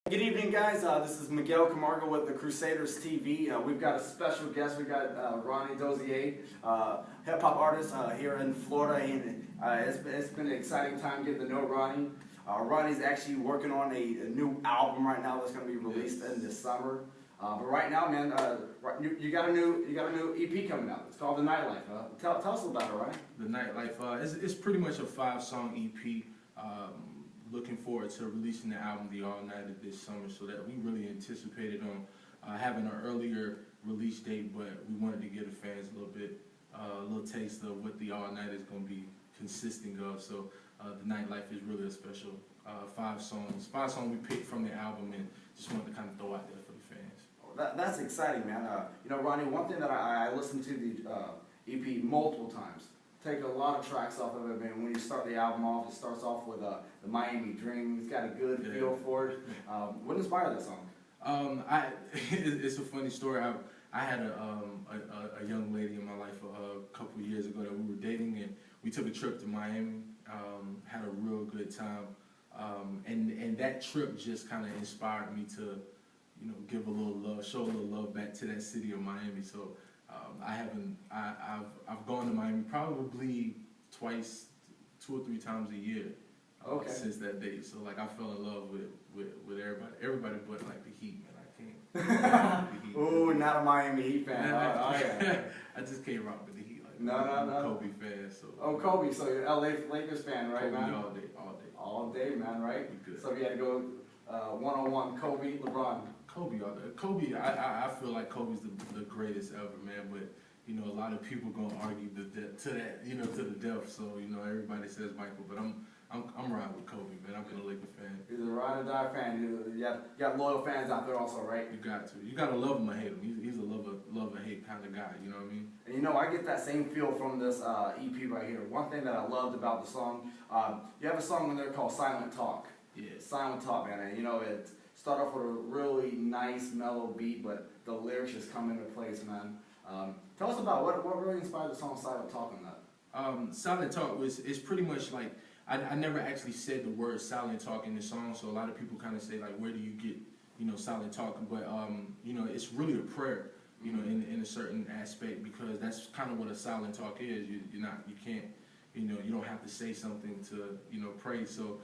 Good evening, guys. This is Miguel Camargo with the Crusaders TV. We've got a special guest. We've got Ronnie Dozier, hip-hop artist here in Florida. And it's been an exciting time getting to know Ronnie. Ronnie's actually working on a new album right now that's going to be released in the summer. But right now, man, you got a new EP coming out. It's called The Nightlife. Tell us about it, Ronnie. The Nightlife. It's pretty much a 5-song EP. Looking forward to releasing the album, The All Nighter, this summer, so that we really anticipated on having an earlier release date, but we wanted to give the fans a little taste of what The All Nighter is going to be consisting of. So The Nightlife is really a special 5 songs. 5 songs we picked from the album and just wanted to kind of throw out there for the fans. That's exciting, man. You know, Ronnie, one thing that I listened to the EP multiple times. Take a lot of tracks off of it, man. When you start the album off, it starts off with the Miami Dream. It's got a good feel for it. What inspired that song? It's a funny story. I had a young lady in my life a couple of years ago that we were dating, and we took a trip to Miami. Had a real good time, and that trip just kind of inspired me to, you know, give a little love, show a little love back to that city of Miami. So. I've gone to Miami probably twice, 2 or 3 times a year since that date. So like I fell in love with everybody but like the Heat, man. I can't. Ooh, not a Miami Heat fan. I just can't rock with the Heat. Like, no. I'm a Kobe fan. So. Oh, Kobe. So you're LA Lakers fan, right, Kobe man? All day, man. Right? Good. So if you had to go 1-on-1, Kobe, LeBron. Kobe all day. Kobe, I feel like Kobe's the greatest ever, man. But you know, a lot of people gonna argue to the death. So you know, everybody says Michael, but I'm riding with Kobe, man. I've been a Laker fan. He's a ride or die fan. You got loyal fans out there also, right? You got to. You gotta love him or hate him. He's a love and hate kind of guy. You know what I mean? And you know, I get that same feel from this EP right here. One thing that I loved about the song, you have a song in there called Silent Talk. Yeah. Silent Talk, man. And you know, it start off with a really nice mellow beat, but the lyrics just come into place, man. Tell us about what really inspired the song Silent Talk on that. Silent Talk is pretty much like, I never actually said the word silent talk in the song, so a lot of people kind of say like, where do you get, you know, silent talk? But you know, it's really a prayer, you know, in a certain aspect, because that's kind of what a silent talk is. You can't, you know, you don't have to say something to, you know, pray. So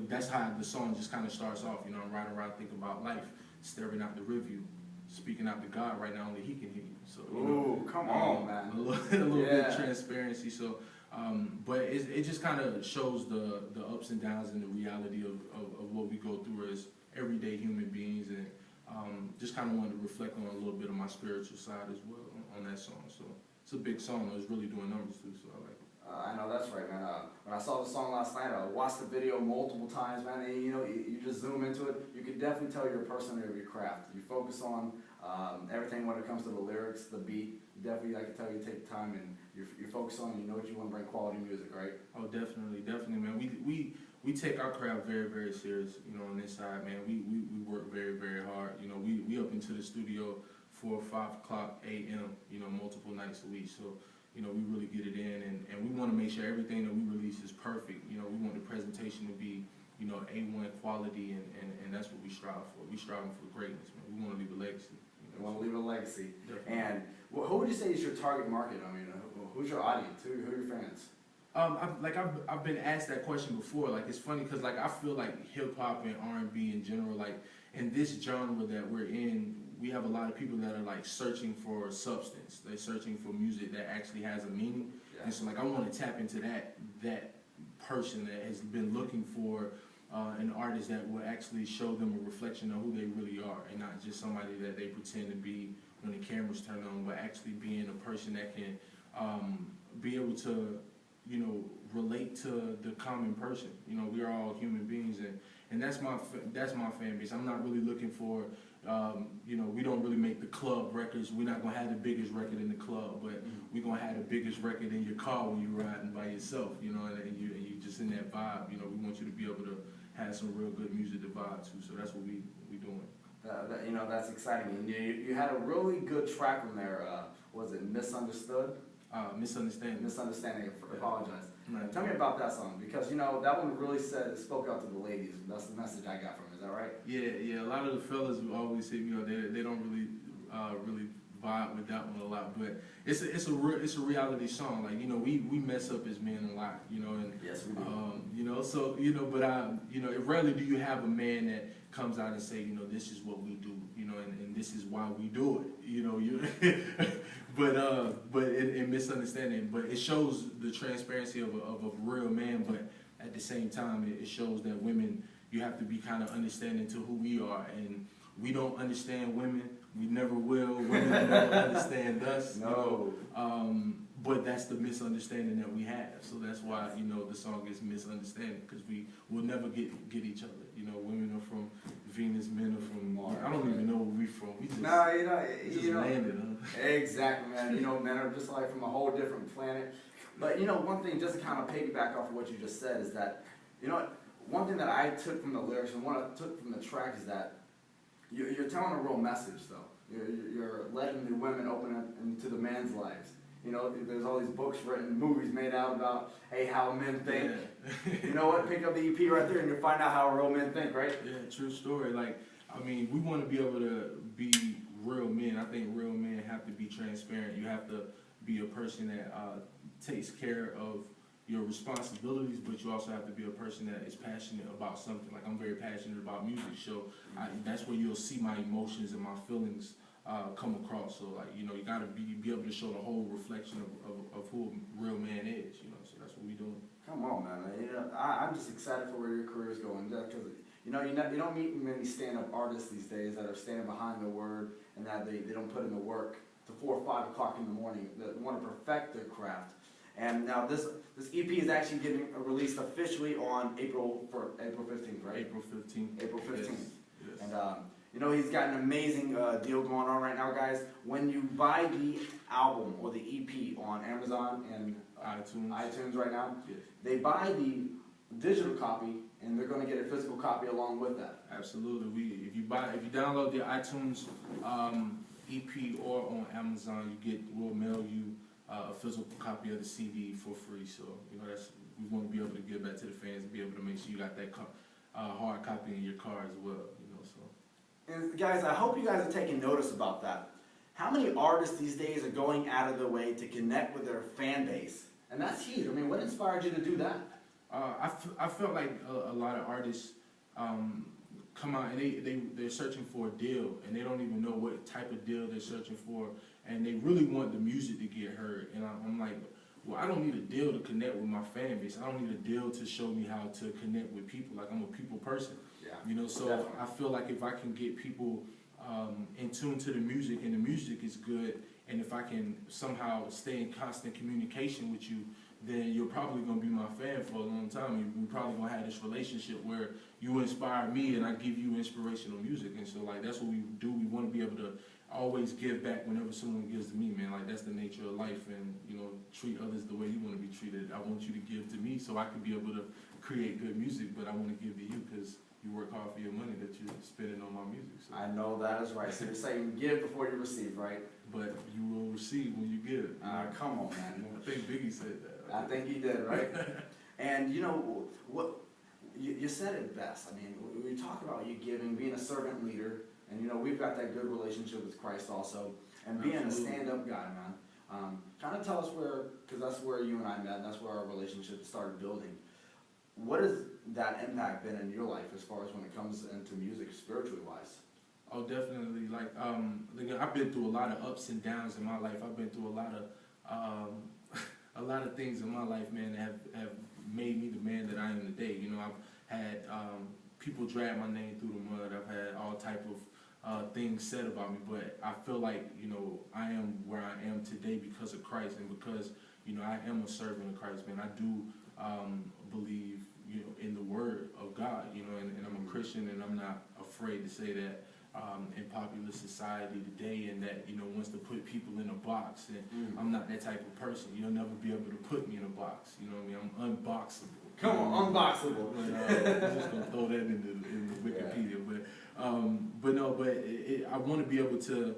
that's how the song just kind of starts off. You know, I'm riding around thinking about life, staring out the rearview, speaking out to God right now, only He can hear you. So come on, man. A little bit of transparency. So, but it just kind of shows the ups and downs and the reality of what we go through as everyday human beings, and just kind of wanted to reflect on a little bit of my spiritual side as well on that song. So it's a big song. It's really doing numbers too. So I like it. I know that's right, man. When I saw the song last night, I watched the video multiple times, man. And you know, you just zoom into it. You can definitely tell you're a person of your craft. You focus on everything when it comes to the lyrics, the beat. Definitely, I can tell you take time and you're focused on. You know what you want to bring, quality music, right? Oh, definitely, man. We take our craft very, very serious. You know, on this side, man. We work very, very hard. You know, we up into the studio 4 or 5 o'clock a.m. You know, multiple nights a week. So. You know, we really get it in, and we want to make sure everything that we release is perfect. You know, we want the presentation to be, you know, A1 quality, and that's what we strive for. We strive for greatness, man. We want to leave a legacy. You want to leave a legacy. Definitely. And who would you say is your target market? I mean, who's your audience? Who are your fans? I've been asked that question before. Like, it's funny because like I feel like hip hop and R&B in general, like in this genre that we're in, we have a lot of people that are like searching for substance. They're searching for music that actually has a meaning. Yeah. And so like I want to tap into that person that has been looking for an artist that will actually show them a reflection of who they really are, and not just somebody that they pretend to be when the cameras turn on, but actually being a person that can be able to, you know, relate to the common person. You know, we are all human beings, and that's my fan base. I'm not really looking for, you know, we don't really make the club records. We're not gonna have the biggest record in the club, but we're gonna have the biggest record in your car when you're riding by yourself. You know, and you just in that vibe. You know, we want you to be able to have some real good music to vibe to. So that's what we doing. You know, that's exciting. And you had a really good track on there. Was it Misunderstood? Misunderstanding. Apologize. Tell me about that song, because you know that one really spoke out to the ladies. That's the message I got from it. Is that right? Yeah. A lot of the fellas who always hit me up, they don't really vibe with that one a lot. But it's a reality song. Like, you know, we mess up as men a lot. You know, and Yes, we do. you know, so you know, but rarely do you have a man that comes out and say, you know, this is what we do. You know, and this is why we do it. You know, but in misunderstanding. But it shows the transparency of a real man. But at the same time, it shows that women, you have to be kind of understanding to who we are, and we don't understand women. We never will. Women never understand us. No. You know? But that's the misunderstanding that we have. So that's why, you know, the song is misunderstanding, because we will never get each other. You know, women are from Venus, men are from Mars. I don't even know where we from. We just, landed, huh? Exactly, man. You know, men are just like from a whole different planet. But, you know, one thing, just to kind of piggyback off of what you just said, is that, you know, one thing that I took from the lyrics and what I took from the track is that you're telling a real message, though. You're letting the women open up into the men's lives. You know, there's all these books written, movies made out about, hey, how men think. Yeah. You know what? Pick up the EP right there and you'll find out how real men think, right? Yeah, true story. Like, I mean, we want to be able to be real men. I think real men have to be transparent. You have to be a person that takes care of your responsibilities, but you also have to be a person that is passionate about something. Like, I'm very passionate about music, so that's where you'll see my emotions and my feelings come across. So, like, you know, you gotta be able to show the whole reflection of who a real man is, you know, so that's what we doing. Come on, man. You know, I'm just excited for where your career is going, because, you know, you don't meet many stand-up artists these days that are standing behind the word and that they don't put in the work to 4 or 5 o'clock in the morning, that want to perfect their craft. And now this EP is actually getting released officially on April 15th, right? April 15th. April 15th. Yes. And you know, he's got an amazing deal going on right now, guys. When you buy the album or the EP on Amazon and iTunes right now, yes, they buy the digital copy and they're going to get a physical copy along with that. Absolutely. If you download the iTunes EP or on Amazon, we'll mail you a physical copy of the CD for free. So, you know, we want to be able to give back to the fans and be able to make sure you got that hard copy in your car as well. You know, so. And guys, I hope you guys are taking notice about that. How many artists these days are going out of their way to connect with their fan base? And that's huge. I mean, what inspired you to do that? I felt like a lot of artists come out and they're searching for a deal, and they don't even know what type of deal they're searching for, and they really want the music to get heard. And I'm like, well, I don't need a deal to connect with my fan base. I don't need a deal to show me how to connect with people. Like, I'm a people person. Yeah. You know, so definitely. I feel like if I can get people in tune to the music, and the music is good, and if I can somehow stay in constant communication with you, then you're probably going to be my fan for a long time. We're probably going to have this relationship where you inspire me and I give you inspirational music. And so, like, that's what we do. We want to be able to always give back whenever someone gives to me, man. Like, that's the nature of life, and, you know, treat others the way you want to be treated. I want you to give to me so I can be able to create good music, but I want to give to you because you work hard for your money that you're spending on my music. So. I know that is right. So you're saying give before you receive, right? But you will receive when you give. Come on, man. I think Biggie said that. I think he did, right? And you know what? You said it best. I mean, we talk about you giving, being a servant leader, and you know we've got that good relationship with Christ also, and being Absolutely. A stand-up guy, man. Kind of tell us where, because that's where you and I met, and that's where our relationship started building. What has that impact been in your life as far as when it comes into music, spiritually wise? Oh, definitely. Like, I've been through a lot of ups and downs in my life. I've been through a lot of things in my life, man, that have made me the man that I am today. You know, I've had people drag my name through the mud. I've had all type of things said about me, but I feel like, you know, I am where I am today because of Christ, and because, you know, I am a servant of Christ, man. I do believe, you know, in the Word of God, you know, and I'm a Christian, and I'm not afraid to say that in popular society today, and that, you know, wants to put people in a box, and I'm not that type of person. You'll never be able to put me in a box, you know what I mean? I'm unboxable. Come on, unboxable. But, I'm just going to throw that in the Wikipedia, yeah. I want to be able to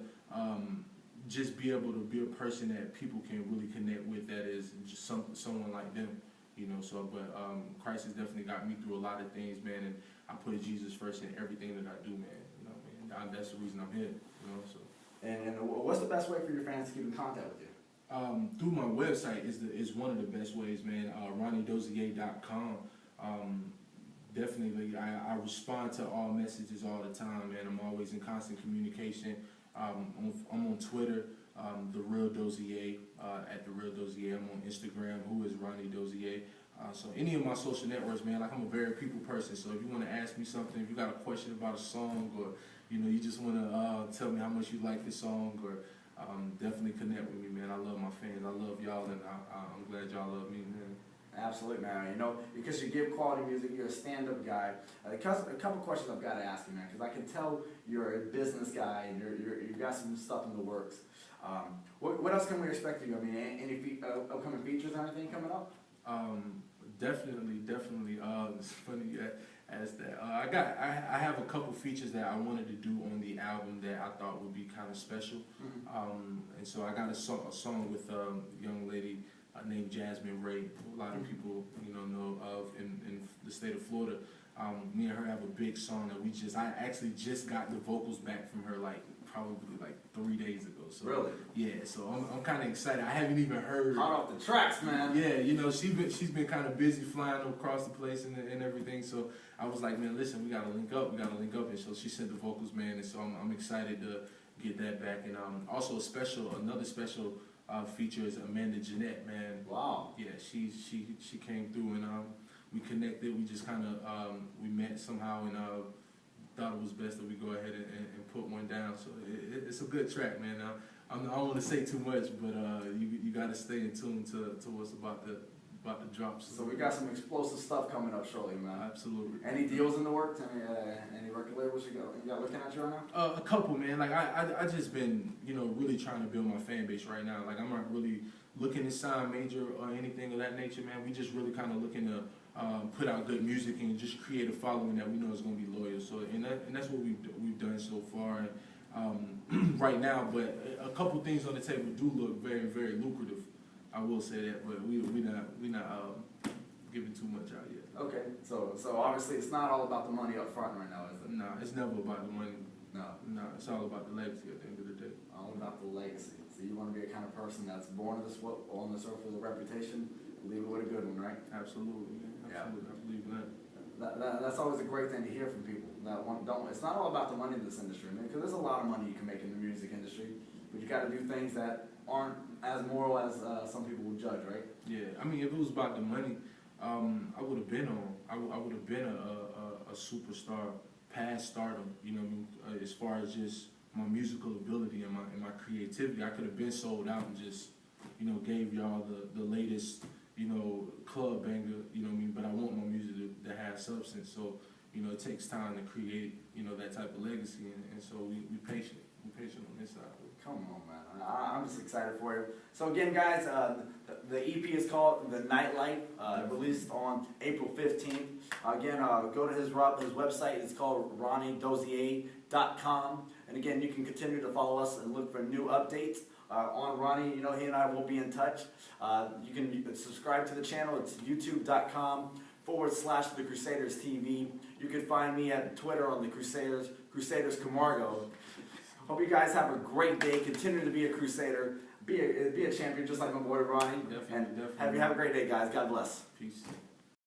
just be able to be a person that people can really connect with, that is just someone like them. You know, so, but Christ has definitely got me through a lot of things, man, and I put Jesus first in everything that I do, man. You know, man, that's the reason I'm here. You know, so. And what's the best way for your fans to keep in contact with you? Through my website is one of the best ways, man. RonnieDozier.com. Definitely, I respond to all messages all the time, man. I'm always in constant communication. I'm on Twitter, The Real Dozier, at The Real Dozier. I'm on Instagram, who is Ronnie Dozier. So any of my social networks, man, like I'm a very people person. So if you want to ask me something, if you got a question about a song, or you just want to tell me how much you like this song, or definitely connect with me, man. I love my fans. I love y'all, and I'm glad y'all love me, man. Absolutely, man. Because you give quality music, you're a stand-up guy. A couple questions I've got to ask you, man, because I can tell you're a business guy and you've got some stuff in the works. What else can we expect from you? I mean, any upcoming features or anything coming up? Definitely. It's funny you asked that. I have a couple features that I wanted to do on the album that I thought would be kind of special. And so I got a song with a young lady named Jasmine Ray, who a lot of people know of in the state of Florida. Me and her have a big song that I actually just got the vocals back from her probably 3 days ago. So really? Yeah, so I'm kind of excited. I haven't even heard. Hot off the tracks, man. Yeah, she's been kind of busy flying across the place and everything. So I was like, man, listen, we gotta link up. And so she sent the vocals, man. And so I'm excited to get that back. And also another special feature is Amanda Jeanette, man. Wow. Yeah, she came through and we connected. We just kind of we met somehow and thought it was best that we go ahead and put one down. So it's a good track, man. I don't want to say too much, but you got to stay in tune to what's about to drop. So we got some explosive stuff coming up shortly, man. Absolutely. Any deals in the works? Any record labels you got looking at you right now? A couple, man. Like I just been really trying to build my fan base right now. Like I'm not really looking to sign major or anything of that nature, man. We just really kind of looking to put out good music and just create a following that we know is going to be loyal. So and that's what we've done so far right now. But a couple things on the table do look very, very lucrative. I will say that, but we not giving too much out yet. Okay, so obviously it's not all about the money up front right now, is it? No, it's never about the money. No, it's all about the legacy at the end of the day. All about the legacy. So you want to be a kind of person that's born on this earth with a reputation, leave it with a good one, right? Absolutely, man. Absolutely. Yeah. I believe in that. That's always a great thing to hear from people. It's not all about the money in this industry, man, because there's a lot of money you can make in the music industry, but you got to do things that aren't as moral as some people would judge, right? Yeah, I mean, if it was about the money, I would have been on. I would have been a superstar past stardom. As far as just my musical ability and my creativity, I could have been sold out and just gave y'all the latest club banger. But I want my music to have substance. So it takes time to create that type of legacy, and so we patient. We're patient on this side. Come on, man. I'm just excited for you. So again, guys, the EP is called The Nightlife, released on April 15th. Again, go to his website. It's called RonnieDozier.com. And again, you can continue to follow us and look for new updates on Ronnie. He and I will be in touch. You can subscribe to the channel. It's youtube.com/The Crusaders TV. You can find me at Twitter on The Crusaders Camargo. Hope you guys have a great day. Continue to be a Crusader. Be a champion just like my boy Ronnie. Definitely. Have a great day, guys. God bless. Peace.